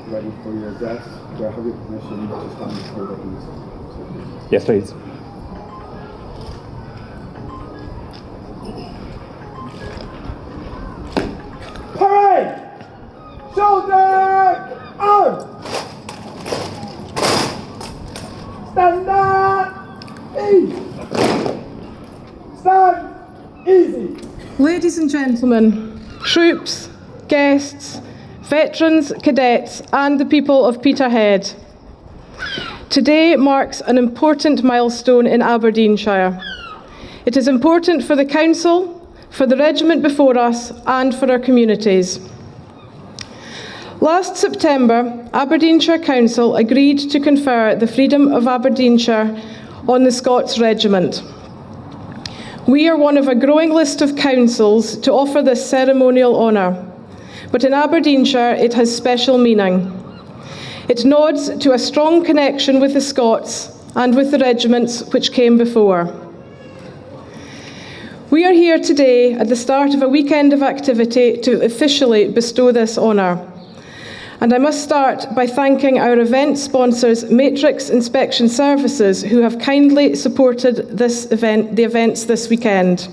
Ready for your address. Do I have your permission to stand before the witness? Yes, please. Parade! Shoulder! Arms! Stand up! Easy! Stand easy! Ladies and gentlemen, troops, guests, veterans, cadets and the people of Peterhead. Today marks an important milestone in Aberdeenshire. It is important for the Council, for the regiment before us and for our communities. Last September, Aberdeenshire Council agreed to confer the Freedom of Aberdeenshire on the SCOTS Regiment. We are one of a growing list of councils to offer this ceremonial honour. But in Aberdeenshire, it has special meaning. It nods to a strong connection with the Scots and with the regiments which came before. We are here today at the start of a weekend of activity to officially bestow this honour. And I must start by thanking our event sponsors, Matrix Inspection Services, who have kindly supported the events this weekend.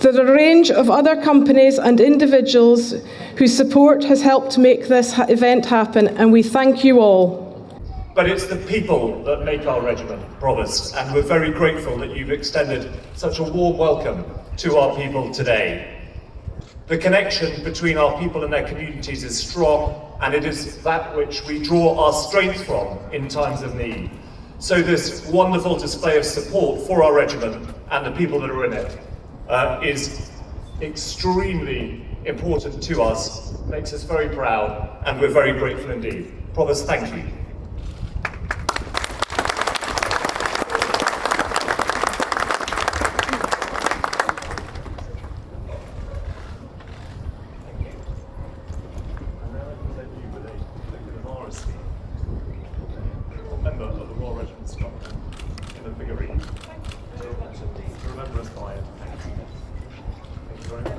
There are a range of other companies and individuals whose support has helped make this event happen, and we thank you all. But it's the people that make our regiment, Provost, and we're very grateful that you've extended such a warm welcome to our people today. The connection between our people and their communities is strong, and it is that which we draw our strength from in times of need. So this wonderful display of support for our regiment and the people that are in it is extremely important to us, makes us very proud, and we're very grateful indeed. Provost, thank you. Member of the Royal Regiment of Scotland in the figurine. To remember us by it. Thank you. Thank you very much.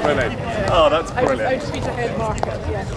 Brilliant. Oh, that's brilliant. Out of Peterhead Market, yes.